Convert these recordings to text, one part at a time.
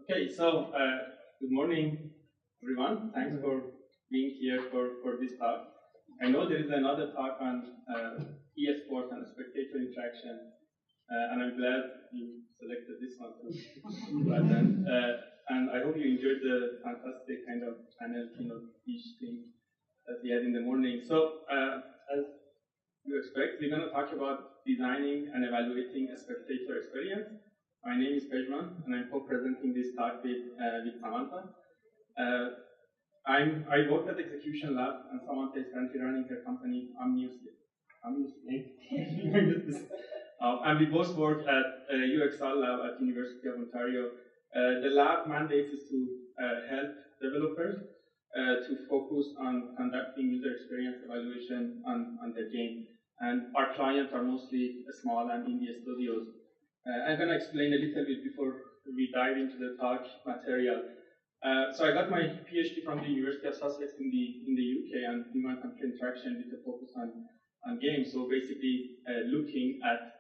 Okay, so good morning, everyone. Thanks for being here for this talk. I know there is another talk on eSports and spectator interaction, and I'm glad you selected this one too. And I hope you enjoyed the fantastic kind of panel keynote-ish thing that we had in the morning. So, as you expect, we're going to talk about designing and evaluating a spectator experience. My name is Pejman, and I'm co-presenting this talk with Samantha. I work at Execution Lab, and Samantha is currently running her company, and we both work at UXL Lab at University of Ontario. The lab mandate is to help developers to focus on conducting user experience evaluation on their game. And our clients are mostly small and indie studios. I'm going to explain a little bit before we dive into the talk material. So I got my PhD from the University of Sussex in the UK on human computer interaction with a focus on games. So basically looking at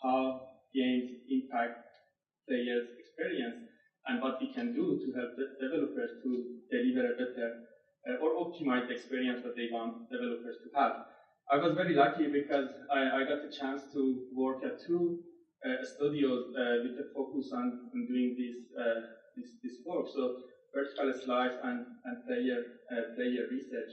how games impact players' experience and what we can do to help the developers to deliver a better or optimize the experience that they want developers to have. I was very lucky because I got the chance to work at two studios with a focus on doing this work. So vertical slice and player research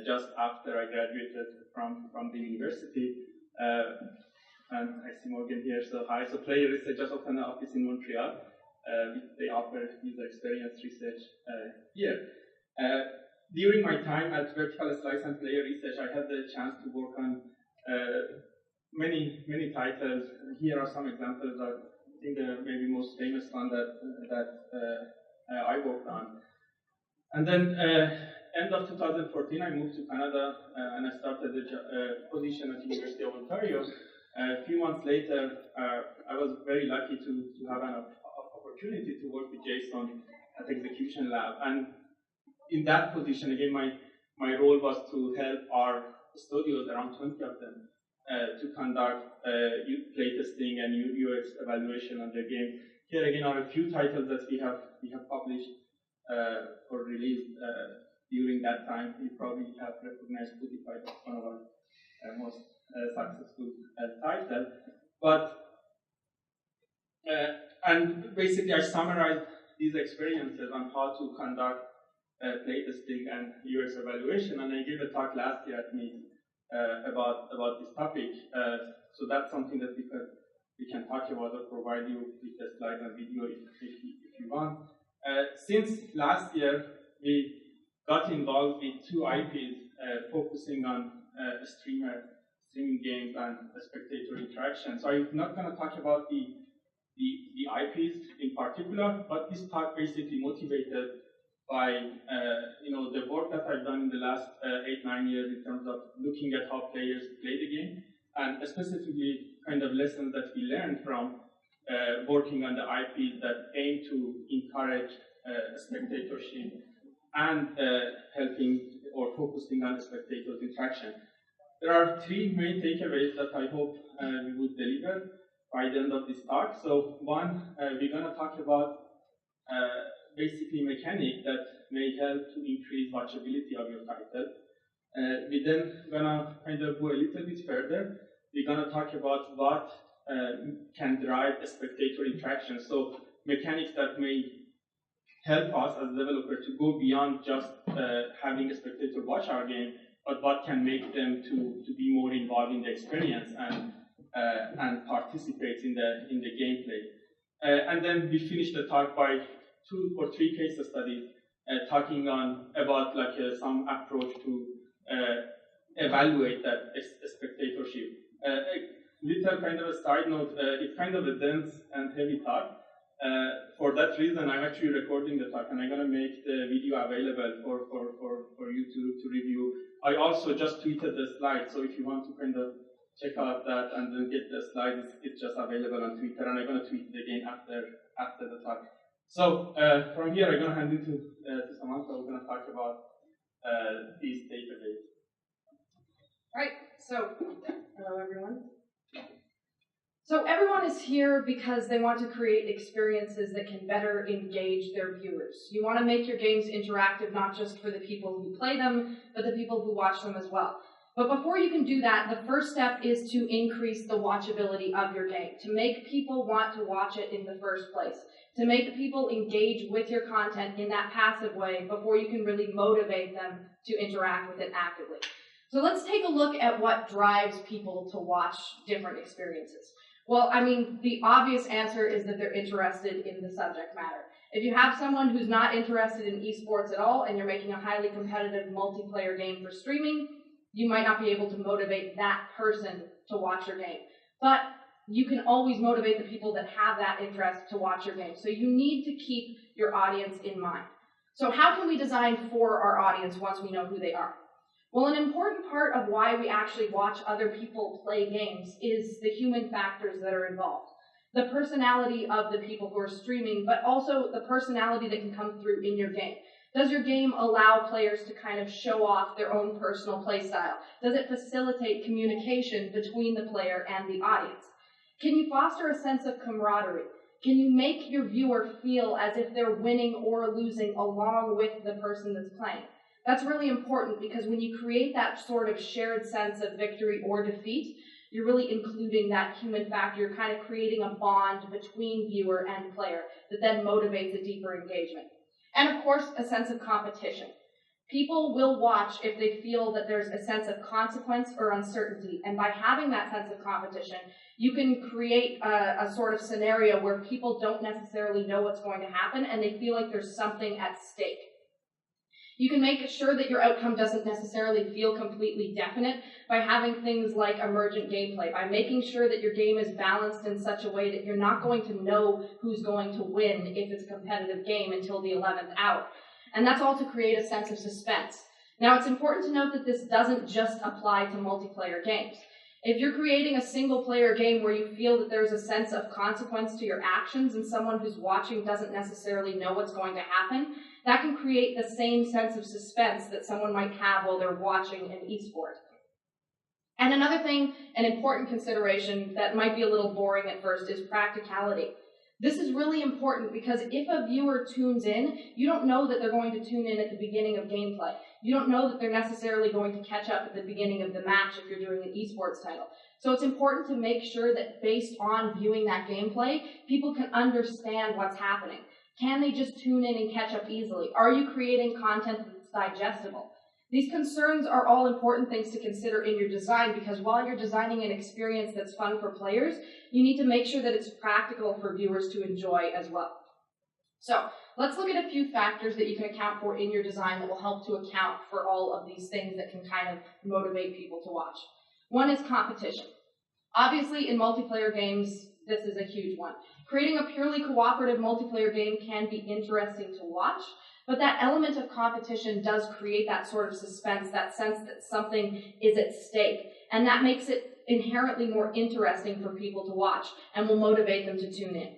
just after I graduated from the university. And I see Morgan here, so hi. So player research just opened an office in Montreal. They offer user experience research here. During my time at vertical slice and player research, I had the chance to work on many titles. Here are some examples of, I think, the maybe most famous one that I worked on. And then, end of 2014, I moved to Canada and I started a position at the University of Ontario. A few months later, I was very lucky to have an opportunity to work with Jason at Execution Lab. And in that position, again, my role was to help our studios, around 20 of them, to conduct playtesting and UX evaluation on their game. Here again are a few titles that we have published or released during that time. You probably have recognized PewDiePie as one of our most successful titles. But and basically, I summarized these experiences on how to conduct playtesting and UX evaluation, and I gave a talk last year at MIGS about this topic. So that's something that we can talk about or provide you with the slides and video if you want. Since last year, we got involved with two IPs focusing on streaming games and spectator interaction. So I'm not going to talk about the IPs in particular, but this talk basically motivated by the work that I've done in the last 8-9 years in terms of looking at how players play the game, and specifically kind of lessons that we learned from working on the IPs that aim to encourage spectatorship and helping or focusing on the spectators' interaction. There are three main takeaways that I hope we would deliver by the end of this talk. So one, we're going to talk about basically mechanics that may help to increase watchability of your title. We're then gonna kind of go a little bit further. We're gonna talk about what can drive a spectator interaction. So mechanics that may help us as a developer to go beyond just having a spectator watch our game, but what can make them to be more involved in the experience and participate in the gameplay. And then we finish the talk by 2 or 3 case studies talking about some approach to evaluate that spectatorship. A little kind of a side note, it's kind of a dense and heavy talk. For that reason, I'm actually recording the talk and I'm going to make the video available for you to review. I also just tweeted the slides, so if you want to kind of check out that and then get the slides, it's just available on Twitter, and I'm going to tweet it again after the talk. So from here, I'm going to hand it to Samantha. We're going to talk about these databases. All right. So hello, everyone. So everyone is here because they want to create experiences that can better engage their viewers. You want to make your games interactive not just for the people who play them, but the people who watch them as well. But before you can do that, the first step is to increase the watchability of your game, to make people want to watch it in the first place, to make people engage with your content in that passive way before you can really motivate them to interact with it actively. So let's take a look at what drives people to watch different experiences. Well, I mean, the obvious answer is that they're interested in the subject matter. If you have someone who's not interested in esports at all and you're making a highly competitive multiplayer game for streaming, you might not be able to motivate that person to watch your game. But you can always motivate the people that have that interest to watch your game. So you need to keep your audience in mind. So how can we design for our audience once we know who they are? Well, an important part of why we actually watch other people play games is the human factors that are involved. The personality of the people who are streaming, but also the personality that can come through in your game. Does your game allow players to kind of show off their own personal play style? Does it facilitate communication between the player and the audience? Can you foster a sense of camaraderie? Can you make your viewer feel as if they're winning or losing along with the person that's playing? That's really important because when you create that sort of shared sense of victory or defeat, you're really including that human factor. You're kind of creating a bond between viewer and player that then motivates a deeper engagement. And of course, a sense of competition. People will watch if they feel that there's a sense of consequence or uncertainty. And by having that sense of competition, you can create a sort of scenario where people don't necessarily know what's going to happen and they feel like there's something at stake. You can make sure that your outcome doesn't necessarily feel completely definite by having things like emergent gameplay, by making sure that your game is balanced in such a way that you're not going to know who's going to win if it's a competitive game until the 11th hour. And that's all to create a sense of suspense. Now, it's important to note that this doesn't just apply to multiplayer games. If you're creating a single-player game where you feel that there's a sense of consequence to your actions and someone who's watching doesn't necessarily know what's going to happen, that can create the same sense of suspense that someone might have while they're watching an esport. And another thing, an important consideration that might be a little boring at first is practicality. This is really important because if a viewer tunes in, you don't know that they're going to tune in at the beginning of gameplay. You don't know that they're necessarily going to catch up at the beginning of the match if you're doing an esports title. So it's important to make sure that based on viewing that gameplay, people can understand what's happening. Can they just tune in and catch up easily? Are you creating content that's digestible? These concerns are all important things to consider in your design because while you're designing an experience that's fun for players, you need to make sure that it's practical for viewers to enjoy as well. So let's look at a few factors that you can account for in your design that will help to account for all of these things that can kind of motivate people to watch. One is competition. Obviously, in multiplayer games, this is a huge one. Creating a purely cooperative multiplayer game can be interesting to watch, but that element of competition does create that sort of suspense, that sense that something is at stake, and that makes it inherently more interesting for people to watch and will motivate them to tune in.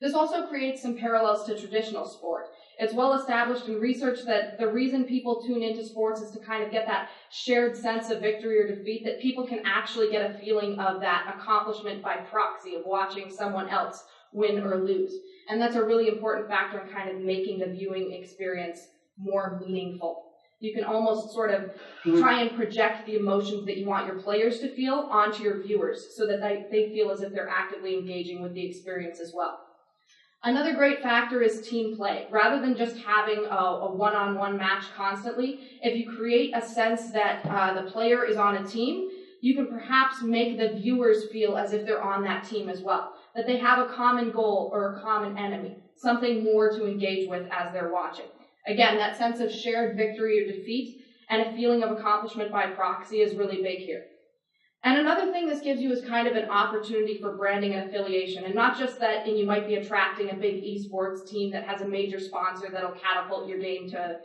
This also creates some parallels to traditional sport. It's well established in research that the reason people tune into sports is to kind of get that shared sense of victory or defeat, that people can actually get a feeling of that accomplishment by proxy of watching someone else win or lose. And that's a really important factor in kind of making the viewing experience more meaningful. You can almost sort of try and project the emotions that you want your players to feel onto your viewers so that they feel as if they're actively engaging with the experience as well. Another great factor is team play. Rather than just having a one-on-one match constantly, if you create a sense that the player is on a team, you can perhaps make the viewers feel as if they're on that team as well, that they have a common goal or a common enemy, something more to engage with as they're watching. Again, that sense of shared victory or defeat and a feeling of accomplishment by proxy is really big here. And another thing this gives you is kind of an opportunity for branding and affiliation, and not just that you might be attracting a big esports team that has a major sponsor that'll catapult your game to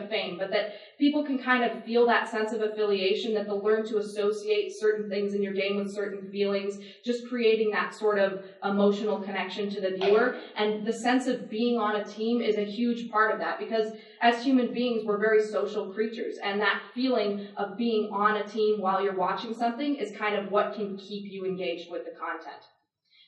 fame, but that people can kind of feel that sense of affiliation, that they'll learn to associate certain things in your game with certain feelings, just creating that sort of emotional connection to the viewer. And the sense of being on a team is a huge part of that, because as human beings, we're very social creatures, and that feeling of being on a team while you're watching something is kind of what can keep you engaged with the content.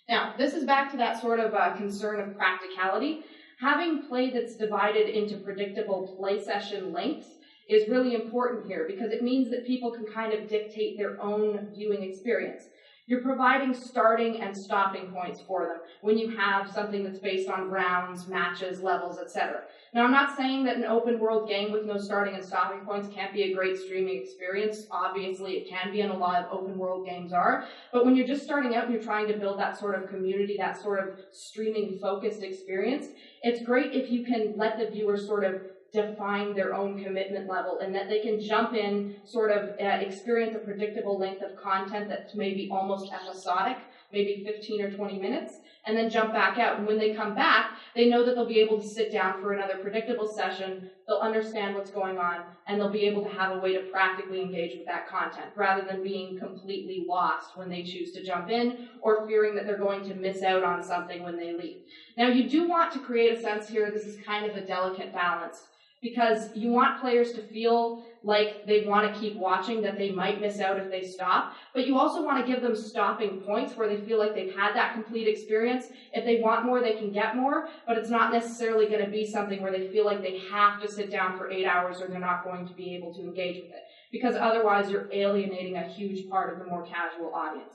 Now, this is back to that sort of concern of practicality. Having play that's divided into predictable play session lengths is really important here because it means that people can kind of dictate their own viewing experience. You're providing starting and stopping points for them when you have something that's based on rounds, matches, levels, etc. Now, I'm not saying that an open world game with no starting and stopping points can't be a great streaming experience. Obviously, it can be, and a lot of open world games are. But when you're just starting out and you're trying to build that sort of community, that sort of streaming focused experience, it's great if you can let the viewer sort of define their own commitment level and that they can jump in, sort of experience a predictable length of content that's maybe almost episodic, maybe 15 or 20 minutes, and then jump back out. And when they come back, they know that they'll be able to sit down for another predictable session, they'll understand what's going on, and they'll be able to have a way to practically engage with that content, rather than being completely lost when they choose to jump in, or fearing that they're going to miss out on something when they leave. Now, you do want to create a sense here, this is kind of a delicate balance, because you want players to feel like they want to keep watching, that they might miss out if they stop, but you also want to give them stopping points where they feel like they've had that complete experience. If they want more, they can get more, but it's not necessarily going to be something where they feel like they have to sit down for 8 hours or they're not going to be able to engage with it, because otherwise you're alienating a huge part of the more casual audience.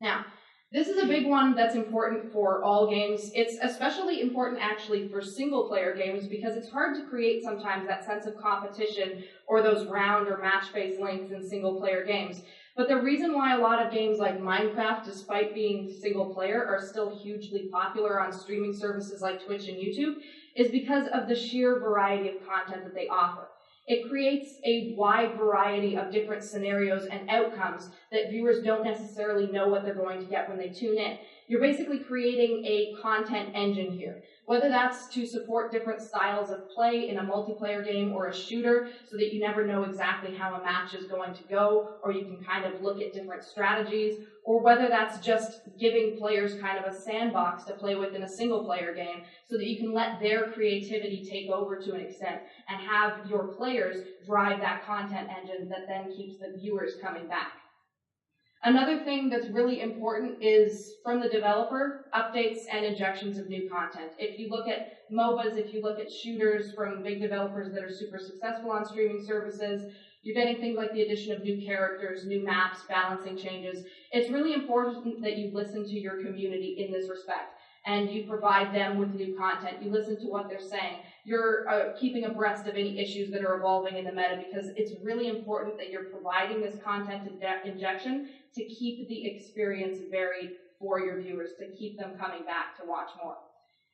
Now, this is a big one that's important for all games. It's especially important actually for single-player games because it's hard to create sometimes that sense of competition or those round or match-based lengths in single-player games. But the reason why a lot of games like Minecraft, despite being single-player, are still hugely popular on streaming services like Twitch and YouTube is because of the sheer variety of content that they offer. It creates a wide variety of different scenarios and outcomes that viewers don't necessarily know what they're going to get when they tune in. You're basically creating a content engine here, whether that's to support different styles of play in a multiplayer game or a shooter so that you never know exactly how a match is going to go, or you can kind of look at different strategies, or whether that's just giving players kind of a sandbox to play with in a single player game so that you can let their creativity take over to an extent and have your players drive that content engine that then keeps the viewers coming back. Another thing that's really important is, from the developer, updates and injections of new content. If you look at MOBAs, if you look at shooters from big developers that are super successful on streaming services, you're getting things like the addition of new characters, new maps, balancing changes. It's really important that you listen to your community in this respect, and you provide them with new content. You listen to what they're saying. You're keeping abreast of any issues that are evolving in the meta, because it's really important that you're providing this content injection to keep the experience varied for your viewers, to keep them coming back to watch more.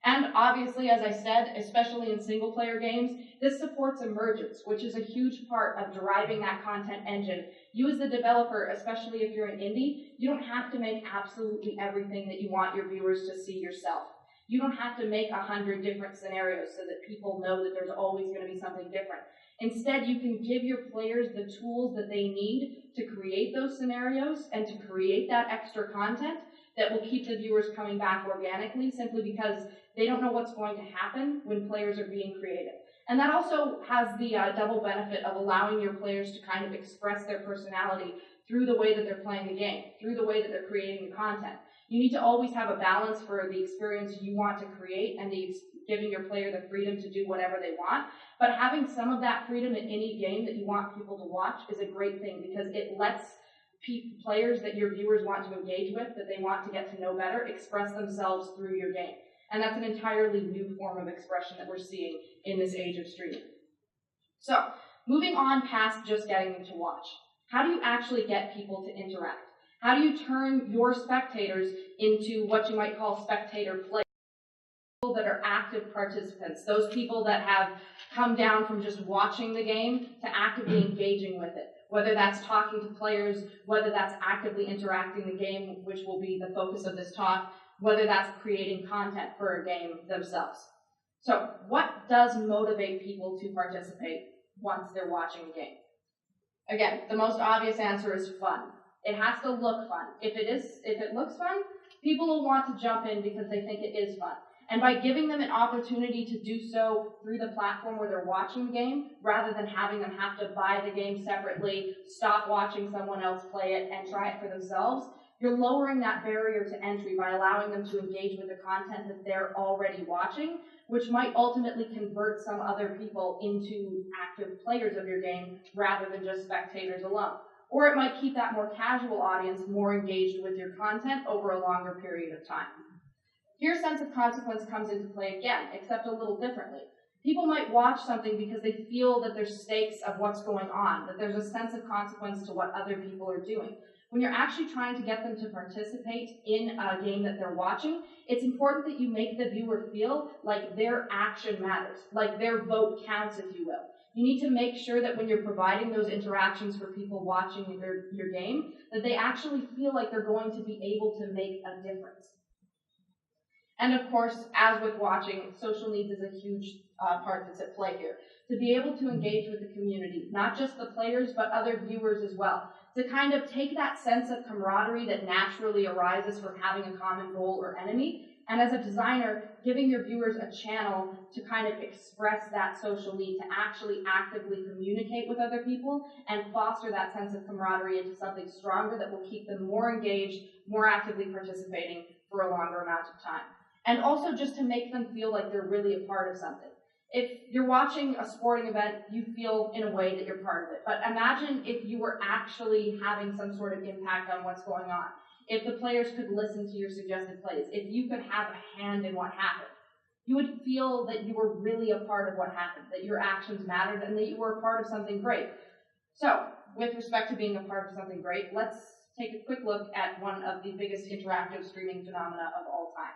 And obviously, as I said, especially in single-player games, this supports emergence, which is a huge part of driving that content engine. You as the developer, especially if you're an indie, you don't have to make absolutely everything that you want your viewers to see yourself. You don't have to make 100 different scenarios so that people know that there's always going to be something different. Instead, you can give your players the tools that they need to create those scenarios and to create that extra content that will keep the viewers coming back organically, simply because they don't know what's going to happen when players are being creative. And that also has the double benefit of allowing your players to kind of express their personality through the way that they're playing the game, through the way that they're creating the content. You need to always have a balance for the experience you want to create and giving your player the freedom to do whatever they want. But having some of that freedom in any game that you want people to watch is a great thing, because it lets players that your viewers want to engage with, that they want to get to know better, express themselves through your game. And that's an entirely new form of expression that we're seeing in this age of streaming. So, moving on past just getting them to watch, how do you actually get people to interact? How do you turn your spectators into what you might call spectator players? People that are active participants, those people that have come down from just watching the game to actively engaging with it. Whether that's talking to players, whether that's actively interacting the game, which will be the focus of this talk, whether that's creating content for a game themselves. So, what does motivate people to participate once they're watching a game? Again, the most obvious answer is fun. It has to look fun. If it looks fun, people will want to jump in because they think it is fun. And by giving them an opportunity to do so through the platform where they're watching the game, rather than having them have to buy the game separately, stop watching someone else play it, and try it for themselves, You're lowering that barrier to entry by allowing them to engage with the content that they're already watching, which might ultimately convert some other people into active players of your game rather than just spectators alone. Or it might keep that more casual audience more engaged with your content over a longer period of time. Here, sense of consequence comes into play again, except a little differently. People might watch something because they feel that there's stakes of what's going on, that there's a sense of consequence to what other people are doing. When you're actually trying to get them to participate in a game that they're watching, it's important that you make the viewer feel like their action matters, like their vote counts, if you will. You need to make sure that when you're providing those interactions for people watching your game, that they actually feel like they're going to be able to make a difference. And of course, as with watching, social needs is a huge part that's at play here. To be able to engage with the community, not just the players, but other viewers as well. To kind of take that sense of camaraderie that naturally arises from having a common goal or enemy, and as a designer, giving your viewers a channel to kind of express that social need, to actually actively communicate with other people and foster that sense of camaraderie into something stronger that will keep them more engaged, more actively participating for a longer amount of time. And also just to make them feel like they're really a part of something. If you're watching a sporting event, you feel in a way that you're part of it. But imagine if you were actually having some sort of impact on what's going on. If the players could listen to your suggested plays, if you could have a hand in what happened, you would feel that you were really a part of what happened, that your actions mattered, and that you were a part of something great. So, with respect to being a part of something great, let's take a quick look at one of the biggest interactive streaming phenomena of all time.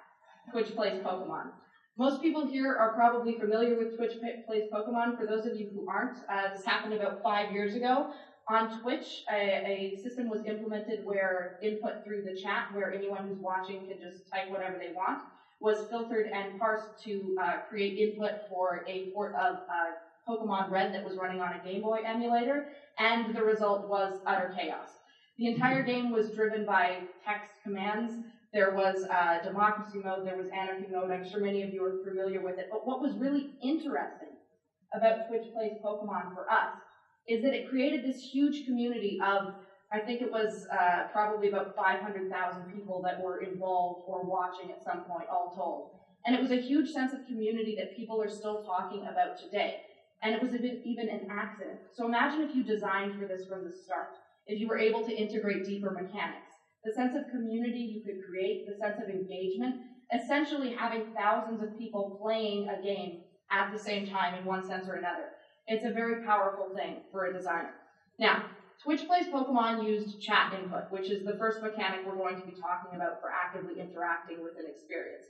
Twitch Plays Pokemon. Most people here are probably familiar with Twitch Plays Pokemon. For those of you who aren't, this happened about 5 years ago. On Twitch, a system was implemented where input through the chat, where anyone who's watching can just type whatever they want, was filtered and parsed to create input for a port of Pokemon Red that was running on a Game Boy emulator, and the result was utter chaos. The entire game was driven by text commands. There was democracy mode, there was anarchy mode. I'm sure many of you are familiar with it. But what was really interesting about Twitch Plays Pokemon for us is that it created this huge community of, I think it was probably about 500,000 people that were involved or watching at some point, all told. And it was a huge sense of community that people are still talking about today. And it was even an accident. So imagine if you designed for this from the start, if you were able to integrate deeper mechanics. The sense of community you could create, the sense of engagement, essentially having thousands of people playing a game at the same time in one sense or another. It's a very powerful thing for a designer. Now, Twitch Plays Pokemon used chat input, which is the first mechanic we're going to be talking about for actively interacting with an experience.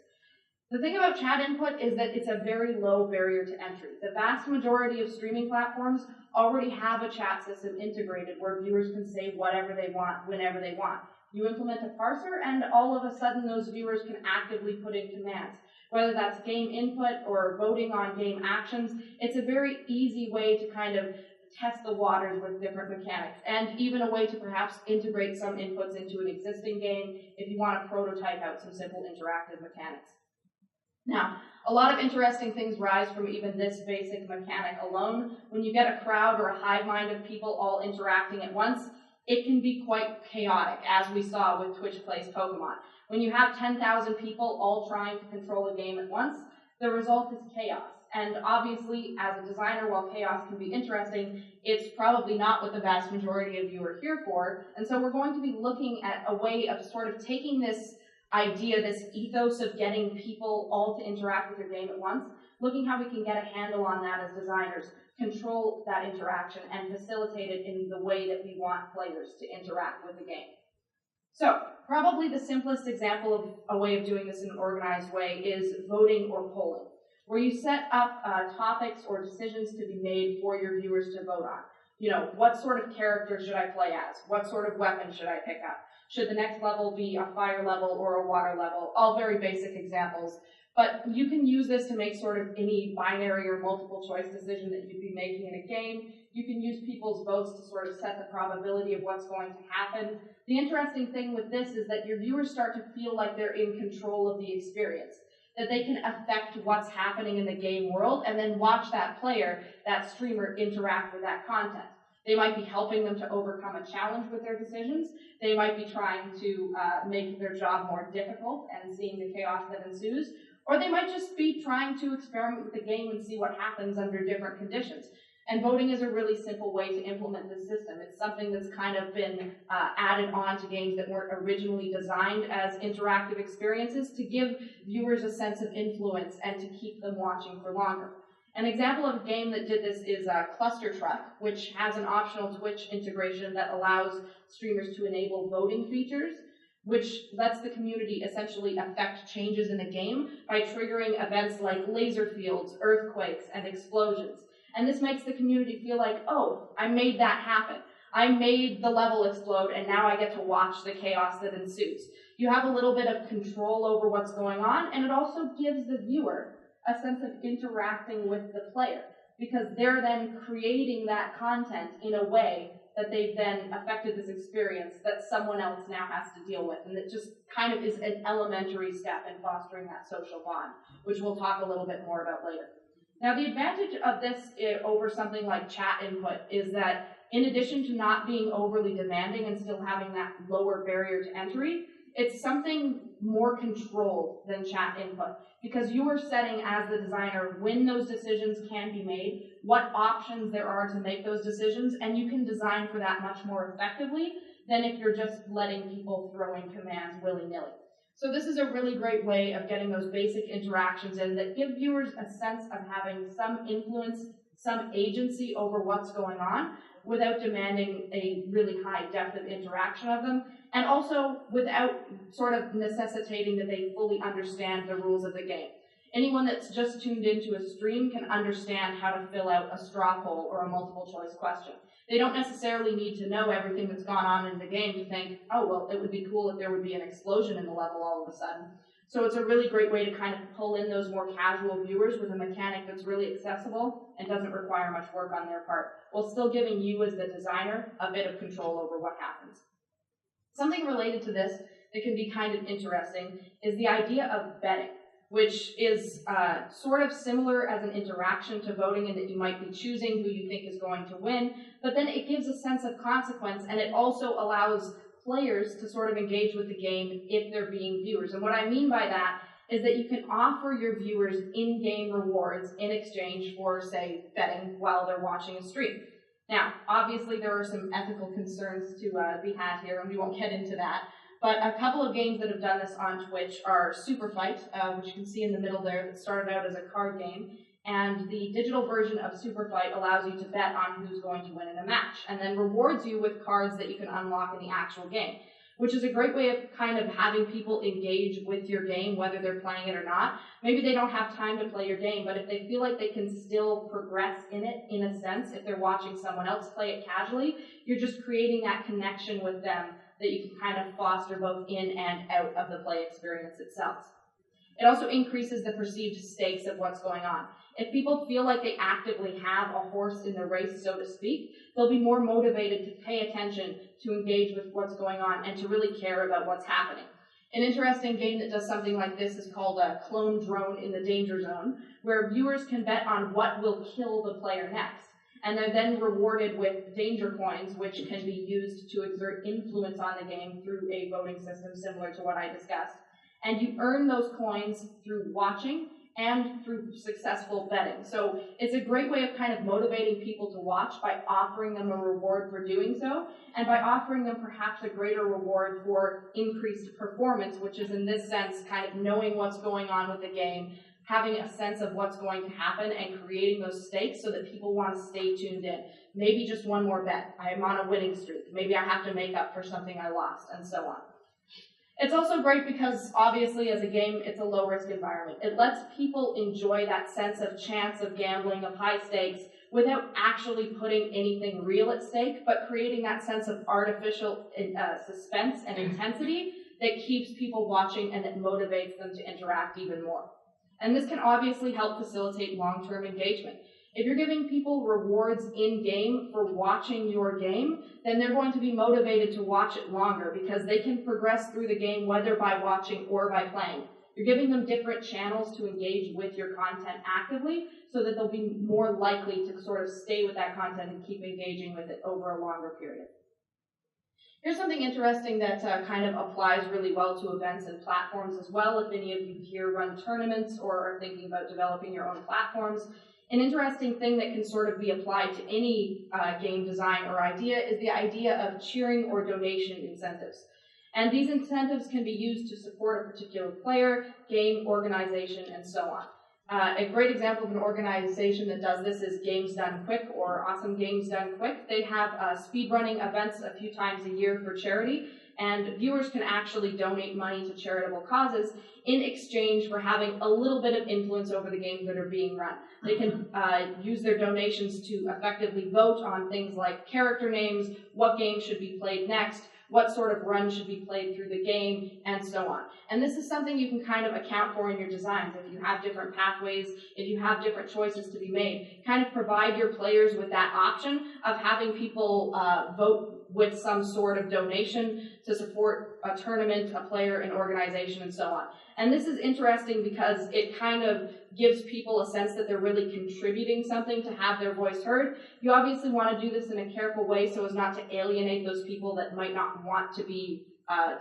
The thing about chat input is that it's a very low barrier to entry. The vast majority of streaming platforms already have a chat system integrated where viewers can say whatever they want, whenever they want. You implement a parser, and all of a sudden those viewers can actively put in commands. Whether that's game input or voting on game actions, it's a very easy way to kind of test the waters with different mechanics, and even a way to perhaps integrate some inputs into an existing game if you want to prototype out some simple interactive mechanics. Now, a lot of interesting things rise from even this basic mechanic alone. When you get a crowd or a hive mind of people all interacting at once, it can be quite chaotic, as we saw with Twitch Plays Pokemon. When you have 10,000 people all trying to control a game at once, the result is chaos. And obviously, as a designer, while chaos can be interesting, it's probably not what the vast majority of you are here for. And so we're going to be looking at a way of sort of taking this idea, this ethos of getting people all to interact with your game at once, looking how we can get a handle on that as designers, control that interaction, and facilitate it in the way that we want players to interact with the game. So, probably the simplest example of a way of doing this in an organized way is voting or polling, where you set up topics or decisions to be made for your viewers to vote on. You know, what sort of character should I play as? What sort of weapon should I pick up? Should the next level be a fire level or a water level? All very basic examples. But you can use this to make sort of any binary or multiple choice decision that you'd be making in a game. You can use people's votes to sort of set the probability of what's going to happen. The interesting thing with this is that your viewers start to feel like they're in control of the experience, that they can affect what's happening in the game world and then watch that player, that streamer, interact with that content. They might be helping them to overcome a challenge with their decisions. They might be trying to make their job more difficult and seeing the chaos that ensues. Or they might just be trying to experiment with the game and see what happens under different conditions. And voting is a really simple way to implement this system. It's something that's kind of been added on to games that weren't originally designed as interactive experiences to give viewers a sense of influence and to keep them watching for longer. An example of a game that did this is Cluster Truck, which has an optional Twitch integration that allows streamers to enable voting features, which lets the community essentially affect changes in the game by triggering events like laser fields, earthquakes, and explosions. And this makes the community feel like, oh, I made that happen. I made the level explode, and now I get to watch the chaos that ensues. You have a little bit of control over what's going on, and it also gives the viewer a sense of interacting with the player, because they're then creating that content in a way that they've then affected this experience that someone else now has to deal with. And it just kind of is an elementary step in fostering that social bond, which we'll talk a little bit more about later. Now, the advantage of this over something like chat input is that in addition to not being overly demanding and still having that lower barrier to entry, it's something more controlled than chat input, because you are setting as the designer when those decisions can be made, what options there are to make those decisions, and you can design for that much more effectively than if you're just letting people throw in commands willy-nilly. So this is a really great way of getting those basic interactions in that give viewers a sense of having some influence, some agency over what's going on without demanding a really high depth of interaction of them, and also without sort of necessitating that they fully understand the rules of the game. Anyone that's just tuned into a stream can understand how to fill out a straw poll or a multiple choice question. They don't necessarily need to know everything that's gone on in the game to think, oh, well, it would be cool if there would be an explosion in the level all of a sudden. So it's a really great way to kind of pull in those more casual viewers with a mechanic that's really accessible and doesn't require much work on their part, while still giving you as the designer a bit of control over what happens. Something related to this that can be kind of interesting is the idea of betting, which is sort of similar as an interaction to voting in that you might be choosing who you think is going to win, but then it gives a sense of consequence, and it also allows players to sort of engage with the game if they're being viewers. And what I mean by that is that you can offer your viewers in-game rewards in exchange for, say, betting while they're watching a stream. Now, obviously there are some ethical concerns to be had here, and we won't get into that. But a couple of games that have done this on Twitch are Super Fight, which you can see in the middle there, that started out as a card game. And the digital version of Super Fight allows you to bet on who's going to win in a match, and then rewards you with cards that you can unlock in the actual game, which is a great way of kind of having people engage with your game, whether they're playing it or not. Maybe they don't have time to play your game, but if they feel like they can still progress in it, in a sense, if they're watching someone else play it casually, you're just creating that connection with them that you can kind of foster both in and out of the play experience itself. It also increases the perceived stakes of what's going on. If people feel like they actively have a horse in the race, so to speak, they'll be more motivated to pay attention, to engage with what's going on, and to really care about what's happening. An interesting game that does something like this is called a Clone Drone in the Danger Zone, where viewers can bet on what will kill the player next. And they're then rewarded with danger coins, which can be used to exert influence on the game through a voting system similar to what I discussed. And you earn those coins through watching and through successful betting. So it's a great way of kind of motivating people to watch by offering them a reward for doing so, and by offering them perhaps a greater reward for increased performance, which is in this sense kind of knowing what's going on with the game, having a sense of what's going to happen, and creating those stakes so that people want to stay tuned in. Maybe just one more bet. I am on a winning streak. Maybe I have to make up for something I lost, and so on. It's also great because, obviously, as a game, it's a low-risk environment. It lets people enjoy that sense of chance, of gambling, of high stakes, without actually putting anything real at stake, but creating that sense of artificial suspense and intensity that keeps people watching and that motivates them to interact even more. And this can obviously help facilitate long-term engagement. If you're giving people rewards in-game for watching your game, then they're going to be motivated to watch it longer because they can progress through the game whether by watching or by playing. You're giving them different channels to engage with your content actively so that they'll be more likely to sort of stay with that content and keep engaging with it over a longer period. Here's something interesting that kind of applies really well to events and platforms as well. If any of you here run tournaments or are thinking about developing your own platforms, an interesting thing that can sort of be applied to any game design or idea is the idea of cheering or donation incentives. And these incentives can be used to support a particular player, game, organization, and so on. A great example of an organization that does this is Games Done Quick, or Awesome Games Done Quick. They have speedrunning events a few times a year for charity, and viewers can actually donate money to charitable causes in exchange for having a little bit of influence over the games that are being run. They can use their donations to effectively vote on things like character names, what game should be played next, what sort of run should be played through the game, and so on. And this is something you can kind of account for in your designs. If you have different pathways, if you have different choices to be made, kind of provide your players with that option of having people vote with some sort of donation to support a tournament, a player, an organization, and so on. And this is interesting because it kind of gives people a sense that they're really contributing something to have their voice heard. You obviously want to do this in a careful way so as not to alienate those people that might not want to be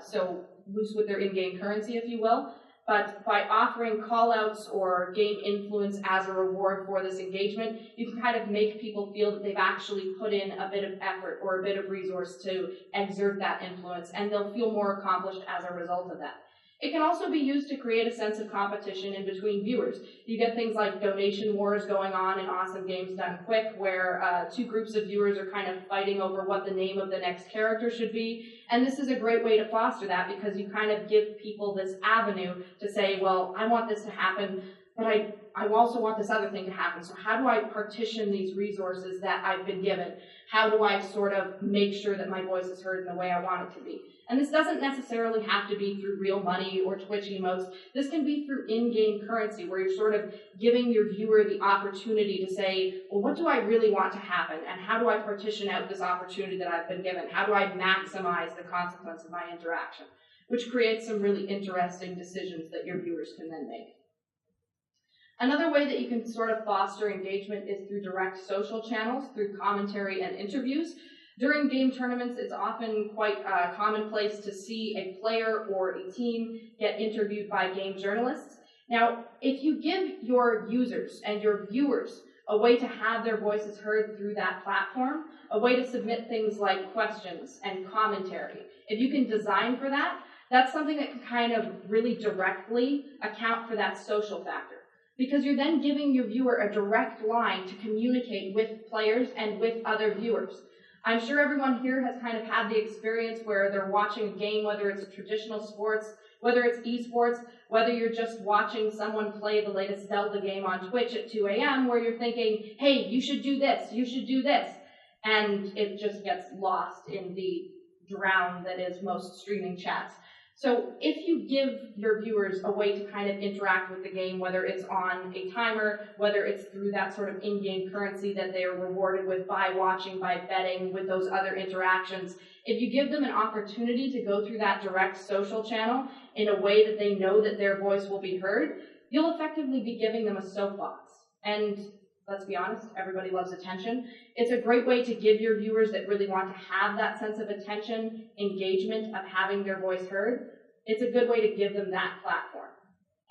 so loose with their in-game currency, if you will. But by offering call-outs or game influence as a reward for this engagement, you can kind of make people feel that they've actually put in a bit of effort or a bit of resource to exert that influence, and they'll feel more accomplished as a result of that. It can also be used to create a sense of competition in between viewers. You get things like donation wars going on in Awesome Games Done Quick, where two groups of viewers are kind of fighting over what the name of the next character should be. And this is a great way to foster that because you kind of give people this avenue to say, well, I want this to happen, but I also want this other thing to happen. So how do I partition these resources that I've been given? How do I sort of make sure that my voice is heard in the way I want it to be? And this doesn't necessarily have to be through real money or Twitch emotes. This can be through in-game currency, where you're sort of giving your viewer the opportunity to say, well, what do I really want to happen? And how do I partition out this opportunity that I've been given? How do I maximize the consequence of my interaction? Which creates some really interesting decisions that your viewers can then make. Another way that you can sort of foster engagement is through direct social channels, through commentary and interviews. During game tournaments, it's often quite commonplace to see a player or a team get interviewed by game journalists. Now, if you give your users and your viewers a way to have their voices heard through that platform, a way to submit things like questions and commentary, if you can design for that, that's something that can kind of really directly account for that social factor. Because you're then giving your viewer a direct line to communicate with players and with other viewers. I'm sure everyone here has kind of had the experience where they're watching a game, whether it's traditional sports, whether it's esports, whether you're just watching someone play the latest Zelda game on Twitch at 2 a.m., where you're thinking, hey, you should do this, you should do this. And it just gets lost in the drown that is most streaming chats. So if you give your viewers a way to kind of interact with the game, whether it's on a timer, whether it's through that sort of in-game currency that they are rewarded with by watching, by betting, with those other interactions, if you give them an opportunity to go through that direct social channel in a way that they know that their voice will be heard, you'll effectively be giving them a soapbox. And let's be honest, everybody loves attention. It's a great way to give your viewers that really want to have that sense of attention, engagement, of having their voice heard. It's a good way to give them that platform.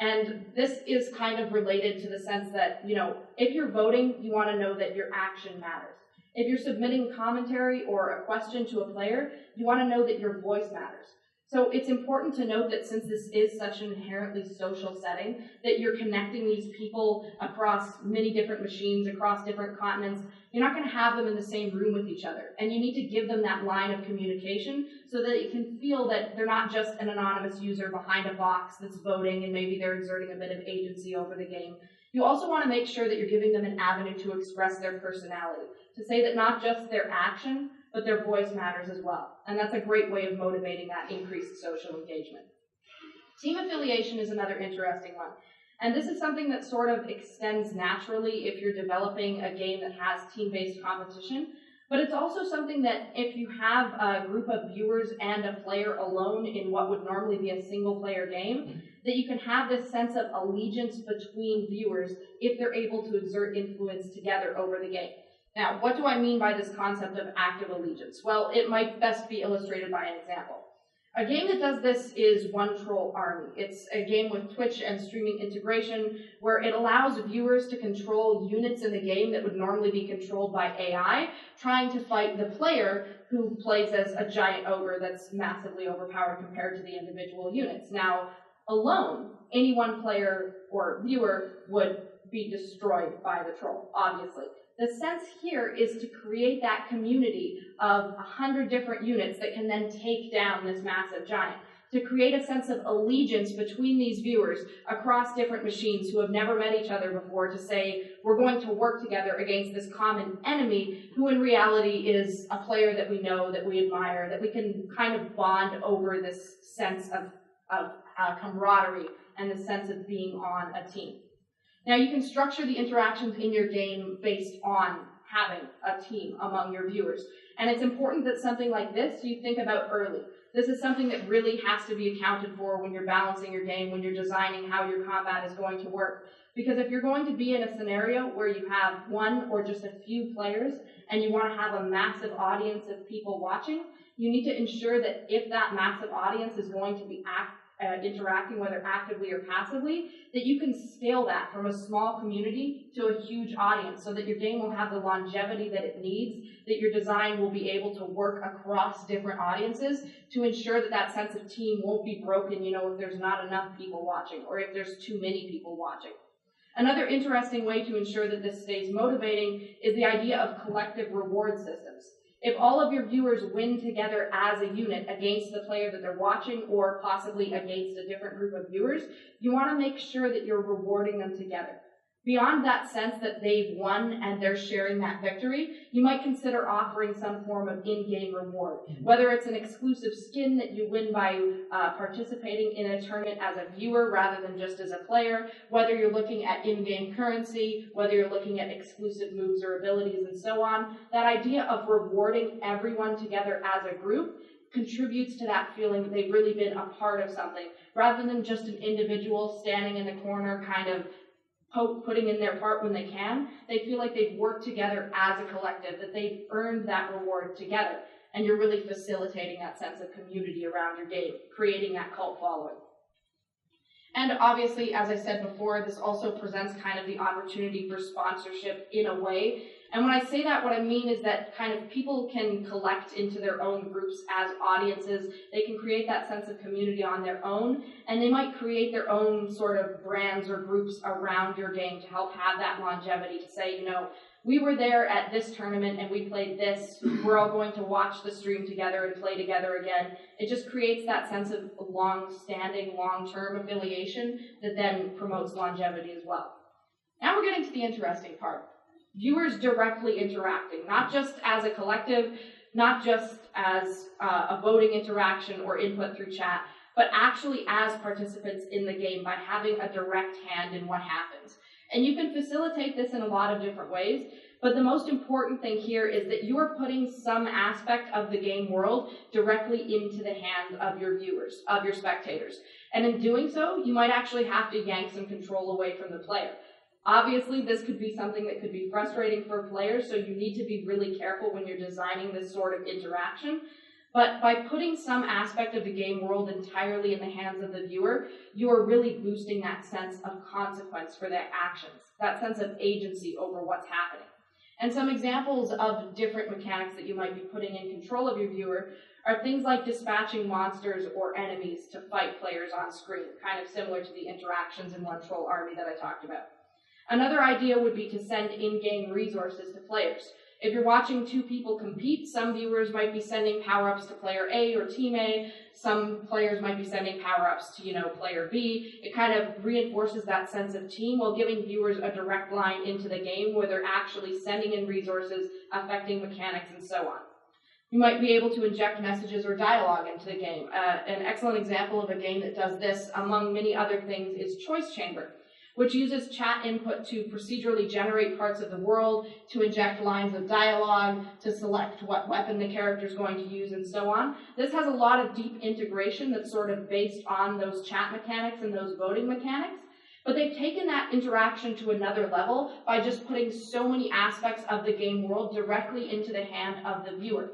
And this is kind of related to the sense that, you know, if you're voting, you want to know that your action matters. If you're submitting commentary or a question to a player, you want to know that your voice matters. So it's important to note that since this is such an inherently social setting, that you're connecting these people across many different machines, across different continents. You're not going to have them in the same room with each other. And you need to give them that line of communication so that you can feel that they're not just an anonymous user behind a box that's voting and maybe they're exerting a bit of agency over the game. You also want to make sure that you're giving them an avenue to express their personality, to say that not just their action, but their voice matters as well. And that's a great way of motivating that increased social engagement. Team affiliation is another interesting one. And this is something that sort of extends naturally if you're developing a game that has team-based competition. But it's also something that if you have a group of viewers and a player alone in what would normally be a single-player game, that you can have this sense of allegiance between viewers if they're able to exert influence together over the game. Now, what do I mean by this concept of active allegiance? Well, it might best be illustrated by an example. A game that does this is One Troll Army. It's a game with Twitch and streaming integration where it allows viewers to control units in the game that would normally be controlled by AI, trying to fight the player who plays as a giant ogre that's massively overpowered compared to the individual units. Now, alone, any one player or viewer would be destroyed by the troll, obviously. The sense here is to create that community of 100 different units that can then take down this massive giant, to create a sense of allegiance between these viewers across different machines who have never met each other before, to say, we're going to work together against this common enemy who in reality is a player that we know, that we admire, that we can kind of bond over this sense of camaraderie and the sense of being on a team. Now, you can structure the interactions in your game based on having a team among your viewers. And it's important that something like this you think about early. This is something that really has to be accounted for when you're balancing your game, when you're designing how your combat is going to work. Because if you're going to be in a scenario where you have one or just a few players and you want to have a massive audience of people watching, you need to ensure that if that massive audience is going to be interacting, whether actively or passively, that you can scale that from a small community to a huge audience so that your game will have the longevity that it needs, that your design will be able to work across different audiences to ensure that that sense of team won't be broken, if there's not enough people watching or if there's too many people watching. Another interesting way to ensure that this stays motivating is the idea of collective reward systems. If all of your viewers win together as a unit against the player that they're watching or possibly against a different group of viewers, you want to make sure that you're rewarding them together. Beyond that sense that they've won and they're sharing that victory, you might consider offering some form of in-game reward, whether it's an exclusive skin that you win by participating in a tournament as a viewer rather than just as a player, whether you're looking at in-game currency, whether you're looking at exclusive moves or abilities and so on. That idea of rewarding everyone together as a group contributes to that feeling that they've really been a part of something, rather than just an individual standing in the corner kind of putting in their part when they can. They feel like they've worked together as a collective, that they've earned that reward together, and you're really facilitating that sense of community around your game, creating that cult following. And obviously, as I said before, this also presents kind of the opportunity for sponsorship in a way. And when I say that, what I mean is that kind of people can collect into their own groups as audiences. They can create that sense of community on their own, and they might create their own sort of brands or groups around your game to help have that longevity, to say, we were there at this tournament and we played this. We're all going to watch the stream together and play together again. It just creates that sense of long-standing, long-term affiliation that then promotes longevity as well. Now we're getting to the interesting part. Viewers directly interacting, not just as a collective, not just as a voting interaction or input through chat, but actually as participants in the game by having a direct hand in what happens. And you can facilitate this in a lot of different ways, but the most important thing here is that you are putting some aspect of the game world directly into the hands of your viewers, of your spectators. And in doing so, you might actually have to yank some control away from the player. Obviously, this could be something that could be frustrating for players, so you need to be really careful when you're designing this sort of interaction. But by putting some aspect of the game world entirely in the hands of the viewer, you are really boosting that sense of consequence for their actions, that sense of agency over what's happening. And some examples of different mechanics that you might be putting in control of your viewer are things like dispatching monsters or enemies to fight players on screen, kind of similar to the interactions in One Troll Army that I talked about. Another idea would be to send in-game resources to players. If you're watching two people compete, some viewers might be sending power-ups to player A or team A. Some players might be sending power-ups to, player B. It kind of reinforces that sense of team while giving viewers a direct line into the game where they're actually sending in resources, affecting mechanics, and so on. You might be able to inject messages or dialogue into the game. An excellent example of a game that does this, among many other things, is Choice Chamber, which uses chat input to procedurally generate parts of the world, to inject lines of dialogue, to select what weapon the character is going to use, and so on. This has a lot of deep integration that's sort of based on those chat mechanics and those voting mechanics. But they've taken that interaction to another level by just putting so many aspects of the game world directly into the hand of the viewer.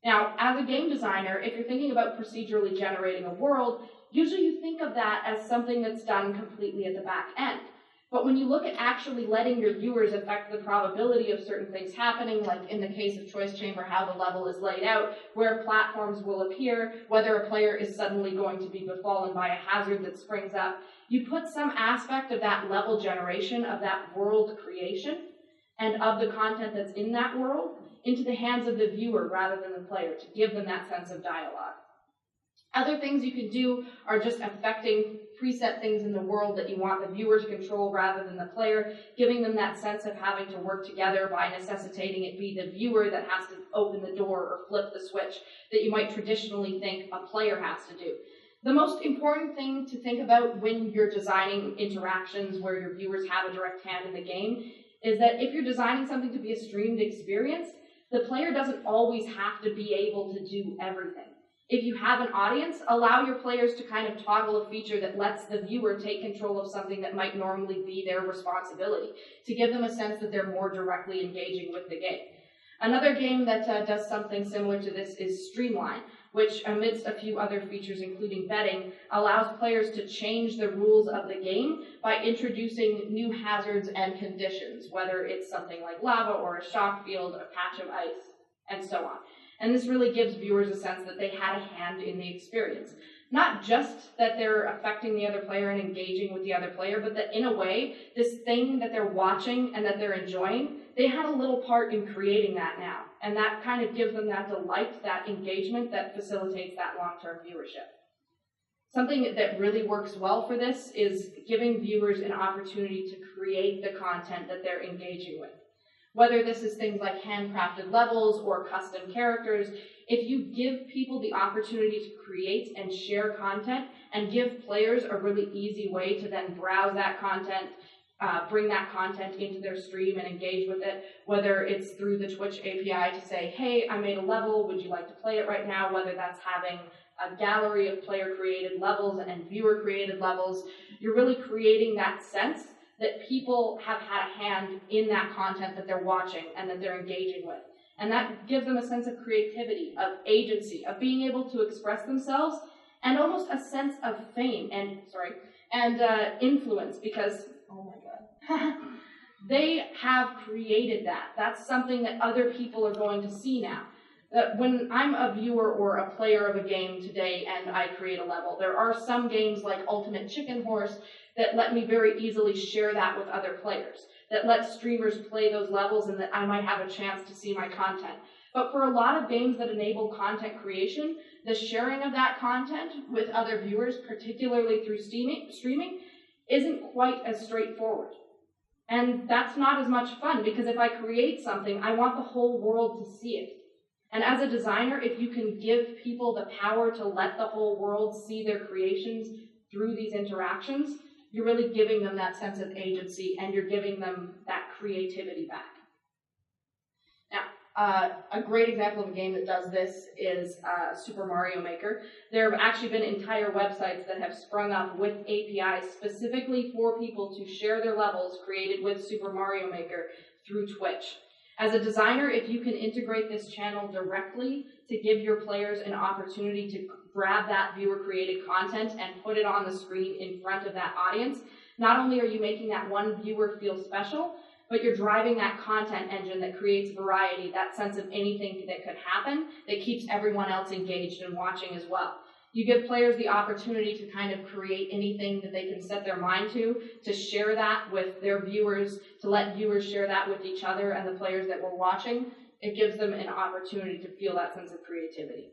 Now, as a game designer, if you're thinking about procedurally generating a world, usually you think of that as something that's done completely at the back end. But when you look at actually letting your viewers affect the probability of certain things happening, like in the case of Choice Chamber, how the level is laid out, where platforms will appear, whether a player is suddenly going to be befallen by a hazard that springs up, you put some aspect of that level generation, of that world creation, and of the content that's in that world into the hands of the viewer rather than the player to give them that sense of dialogue. Other things you can do are just affecting preset things in the world that you want the viewer to control rather than the player, giving them that sense of having to work together by necessitating it be the viewer that has to open the door or flip the switch that you might traditionally think a player has to do. The most important thing to think about when you're designing interactions where your viewers have a direct hand in the game is that if you're designing something to be a streamed experience, the player doesn't always have to be able to do everything. If you have an audience, allow your players to kind of toggle a feature that lets the viewer take control of something that might normally be their responsibility, to give them a sense that they're more directly engaging with the game. Another game that does something similar to this is Streamline, which, amidst a few other features including betting, allows players to change the rules of the game by introducing new hazards and conditions, whether it's something like lava or a shock field, a patch of ice, and so on. And this really gives viewers a sense that they had a hand in the experience. Not just that they're affecting the other player and engaging with the other player, but that in a way, this thing that they're watching and that they're enjoying, they had a little part in creating that now. And that kind of gives them that delight, that engagement that facilitates that long-term viewership. Something that really works well for this is giving viewers an opportunity to create the content that they're engaging with. Whether this is things like handcrafted levels or custom characters, if you give people the opportunity to create and share content and give players a really easy way to then browse that content, bring that content into their stream and engage with it, whether it's through the Twitch API to say, hey, I made a level, would you like to play it right now, whether that's having a gallery of player-created levels and viewer-created levels, you're really creating that sense that people have had a hand in that content that they're watching and that they're engaging with. And that gives them a sense of creativity, of agency, of being able to express themselves, and almost a sense of fame and, influence, because, oh my God, they have created that. That's something that other people are going to see now. When I'm a viewer or a player of a game today and I create a level, there are some games like Ultimate Chicken Horse that let me very easily share that with other players, that let streamers play those levels and that I might have a chance to see my content. But for a lot of games that enable content creation, the sharing of that content with other viewers, particularly through streaming, isn't quite as straightforward. And that's not as much fun, because if I create something, I want the whole world to see it. And as a designer, if you can give people the power to let the whole world see their creations through these interactions, you're really giving them that sense of agency and you're giving them that creativity back. Now, a great example of a game that does this is Super Mario Maker. There have actually been entire websites that have sprung up with APIs specifically for people to share their levels created with Super Mario Maker through Twitch. As a designer, if you can integrate this channel directly to give your players an opportunity to grab that viewer-created content and put it on the screen in front of that audience, not only are you making that one viewer feel special, but you're driving that content engine that creates variety, that sense of anything that could happen, that keeps everyone else engaged and watching as well. You give players the opportunity to kind of create anything that they can set their mind to share that with their viewers, to let viewers share that with each other and the players that we're watching. It gives them an opportunity to feel that sense of creativity.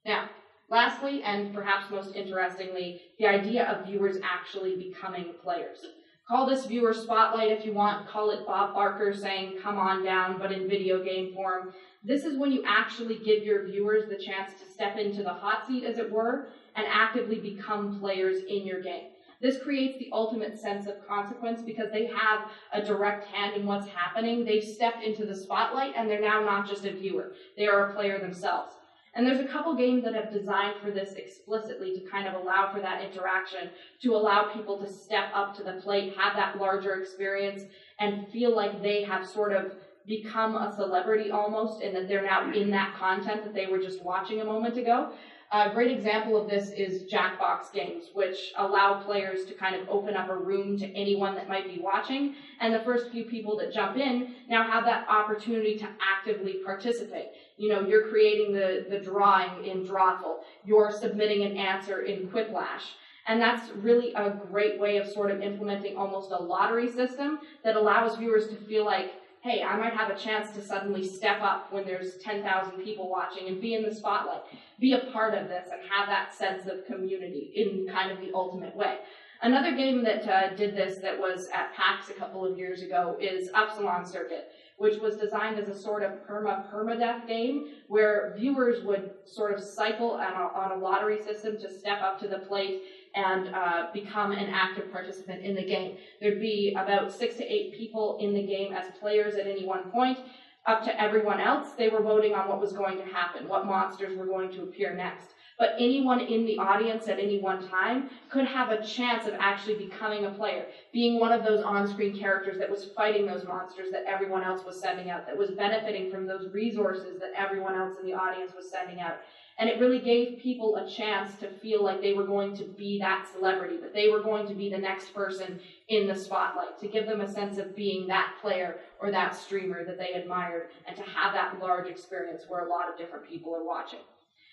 Now, lastly, and perhaps most interestingly, the idea of viewers actually becoming players. Call this viewer spotlight if you want, call it Bob Barker saying, come on down, but in video game form. This is when you actually give your viewers the chance to step into the hot seat, as it were, and actively become players in your game. This creates the ultimate sense of consequence because they have a direct hand in what's happening. They've stepped into the spotlight and they're now not just a viewer. They are a player themselves. And there's a couple games that have designed for this explicitly to kind of allow for that interaction, to allow people to step up to the plate, have that larger experience, and feel like they have sort of become a celebrity almost, and that they're now in that content that they were just watching a moment ago. A great example of this is Jackbox games, which allow players to kind of open up a room to anyone that might be watching, and the first few people that jump in now have that opportunity to actively participate. You know, you're creating the drawing in Drawful, you're submitting an answer in Quiplash, and that's really a great way of sort of implementing almost a lottery system that allows viewers to feel like, hey, I might have a chance to suddenly step up when there's 10,000 people watching and be in the spotlight, be a part of this, and have that sense of community in kind of the ultimate way. Another game that did this that was at PAX a couple of years ago is Upsilon Circuit, which was designed as a sort of permadeath game where viewers would sort of cycle on a lottery system to step up to the plate and become an active participant in the game. There'd be about 6 to 8 people in the game as players at any one point. Up to everyone else, they were voting on what was going to happen, what monsters were going to appear next. But anyone in the audience at any one time could have a chance of actually becoming a player, being one of those on-screen characters that was fighting those monsters that everyone else was sending out, that was benefiting from those resources that everyone else in the audience was sending out. And it really gave people a chance to feel like they were going to be that celebrity, that they were going to be the next person in the spotlight, to give them a sense of being that player or that streamer that they admired, and to have that large experience where a lot of different people are watching.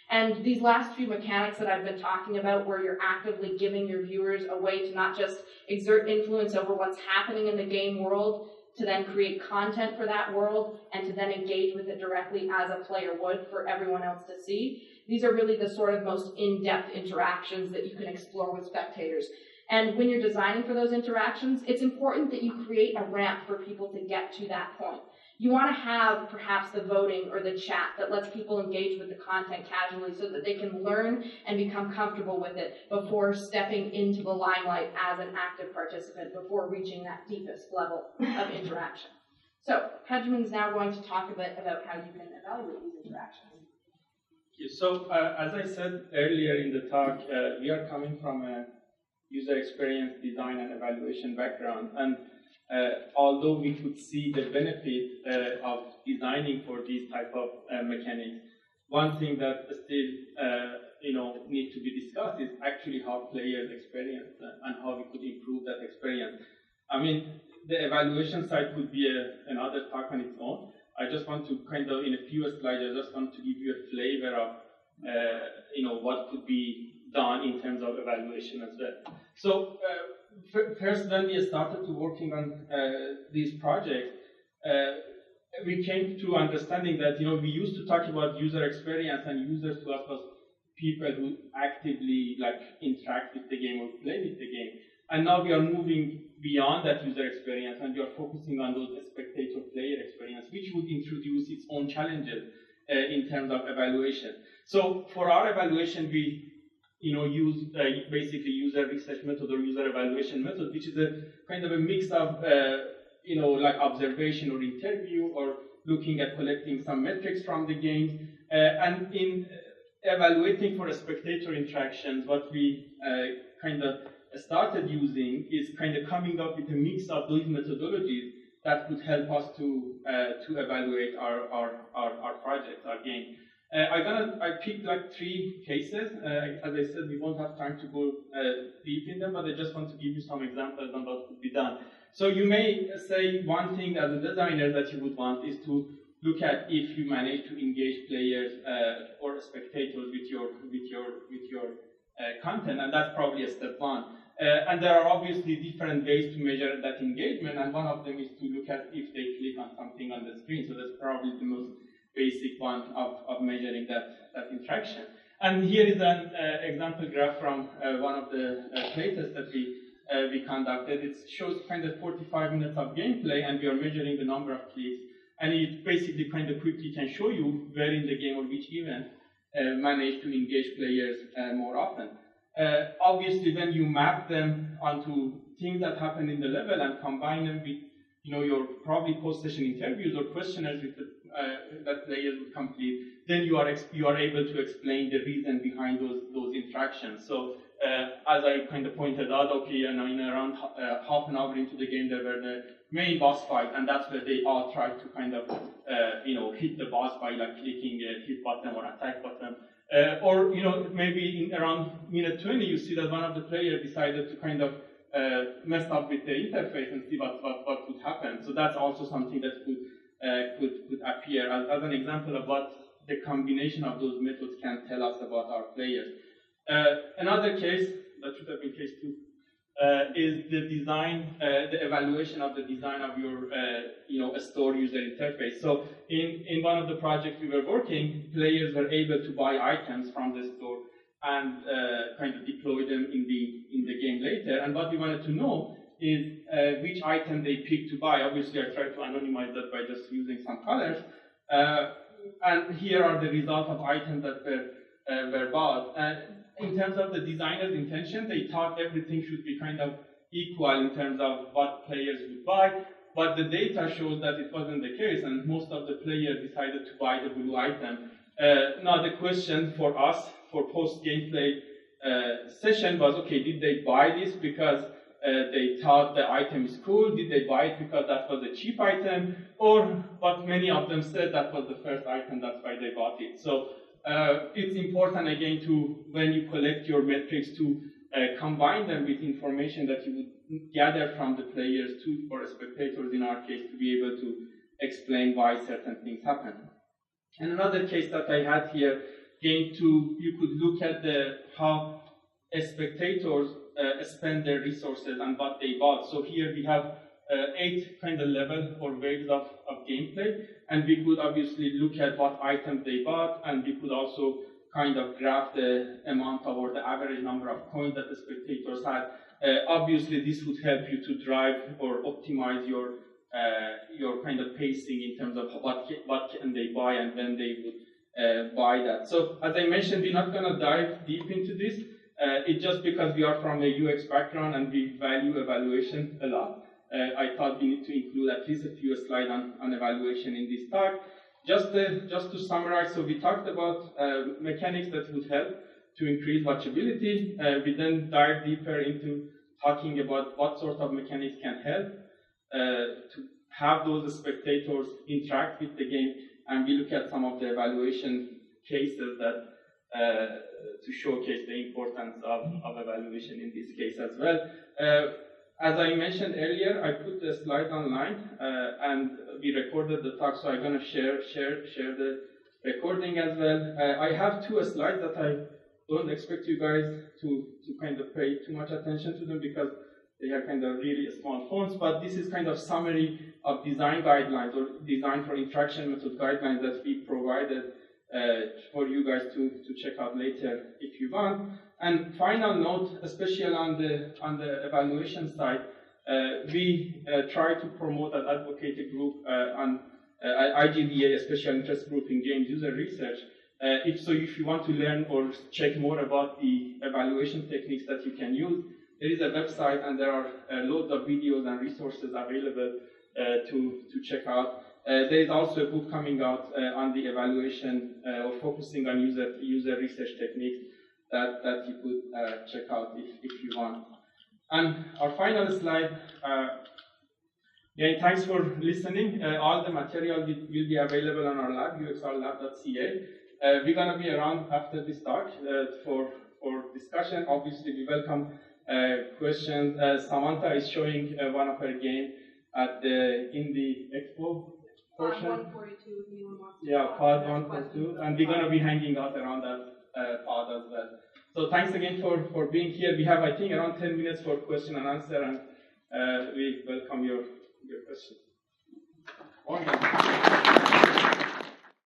And these last few mechanics that I've been talking about, where you're actively giving your viewers a way to not just exert influence over what's happening in the game world, to then create content for that world, and to then engage with it directly as a player would for everyone else to see. These are really the sort of most in-depth interactions that you can explore with spectators. And when you're designing for those interactions, it's important that you create a ramp for people to get to that point. You want to have perhaps the voting or the chat that lets people engage with the content casually so that they can learn and become comfortable with it before stepping into the limelight as an active participant, before reaching that deepest level of interaction. So Pejman's now going to talk a bit about how you can evaluate these interactions. So as I said earlier in the talk, we are coming from a user experience design and evaluation background, and although we could see the benefit of designing for these type of mechanics, one thing that still need to be discussed is actually how players experience and how we could improve that experience. I mean, the evaluation side could be another talk on its own. I just want to kind of, in a few slides, I just want to give you a flavor of what could be done in terms of evaluation as well. So first, when we started to working on these projects, we came to understanding that we used to talk about user experience, and users to us was people who actively interact with the game or play with the game. And now we are moving beyond that user experience, and we are focusing on those spectator player experience, which would introduce its own challenges in terms of evaluation. So for our evaluation, we use basically user research method or user evaluation method, which is a kind of a mix of like observation or interview, or looking at collecting some metrics from the game. And in evaluating for a spectator interactions, what we kind of started using is kind of coming up with a mix of those methodologies that could help us to evaluate our project, our game. I picked 3 cases. As I said, we won't have time to go deep in them, but I just want to give you some examples on what could be done. So you may say one thing as a designer that you would want is to look at if you manage to engage players or spectators with your content, and that's probably a step 1. And there are obviously different ways to measure that engagement, and one of them is to look at if they click on something on the screen. So that's probably the most basic one of measuring that interaction. And here is an example graph from one of the playtests that we conducted. It shows kind of 45 minutes of gameplay, and we are measuring the number of clicks. And it basically kind of quickly can show you where in the game or which event managed to engage players more often. Obviously, when you map them onto things that happen in the level and combine them with your probably post-session interviews or questionnaires with that players would complete, then you are able to explain the reason behind those interactions. So as I kind of pointed out, okay, in around half an hour into the game, there were the main boss fight, and that's where they all tried to kind of hit the boss by like clicking a hit button or attack button. Or maybe in around minute 20, you see that one of the players decided to kind of mess up with the interface and see what would happen. So that's also something that could appear as an example of what the combination of those methods can tell us about our players. Another case, that should have been case 2, is the design, the evaluation of the design of your store user interface. So in one of the projects we were working, players were able to buy items from the store and kind of deploy them in the game later. And what we wanted to know is which item they picked to buy. Obviously, I tried to anonymize that by just using some colors. And here are the results of items that were bought. In terms of the designer's intention, they thought everything should be kind of equal in terms of what players would buy, but the data shows that it wasn't the case, and most of the players decided to buy the blue item. Now the question for us, for post-gameplay session was, okay, did they buy this because they thought the item is cool? Did they buy it because that was a cheap item? Or what many of them said, that was the first item, that's why they bought it. So it's important, again, when you collect your metrics, to combine them with information that you would gather from the players, or spectators in our case, to be able to explain why certain things happen. And another case that I had here, you could look at how spectators spend their resources and what they bought. So here we have 8 kind of levels or waves of gameplay, and we could obviously look at what items they bought, and we could also kind of graph the amount of, or the average number of coins that the spectators had. Obviously, this would help you to drive or optimize your kind of pacing in terms of what can they buy and when they would buy that. So as I mentioned, we're not going to dive deep into this. It's just because we are from a UX background and we value evaluation a lot. I thought we need to include at least a few slides on evaluation in this talk. Just to summarize, so we talked about mechanics that would help to increase watchability. We then dive deeper into talking about what sort of mechanics can help to have those spectators interact with the game, and we look at some of the evaluation cases that to showcase the importance of evaluation in this case as well. As I mentioned earlier, I put the slides online and we recorded the talk, so I'm going to share the recording as well. I have 2 slides that I don't expect you guys to kind of pay too much attention to them because they are kind of really small fonts, but this is kind of summary of design guidelines or design for interaction method guidelines that we provided for you guys to check out later if you want. And final note, especially on the evaluation side, we try to promote and advocate a group on IGDA, a special interest group in games user research. If you want to learn or check more about the evaluation techniques that you can use, there is a website and there are loads of videos and resources available to check out. There is also a book coming out on the evaluation or focusing on user research techniques that you could check out if you want. And our final slide, thanks for listening. All the material will be available on our lab, uxrlab.ca. We're going to be around after this talk for discussion. Obviously, we welcome questions. Samantha is showing one of her games in the expo portion. Pod 142, if anyone wants to. Yeah, pod 142, and we're going to be hanging out around that pod as well. So thanks again for being here. We have, I think, around 10 minutes for question and answer, and we welcome your questions.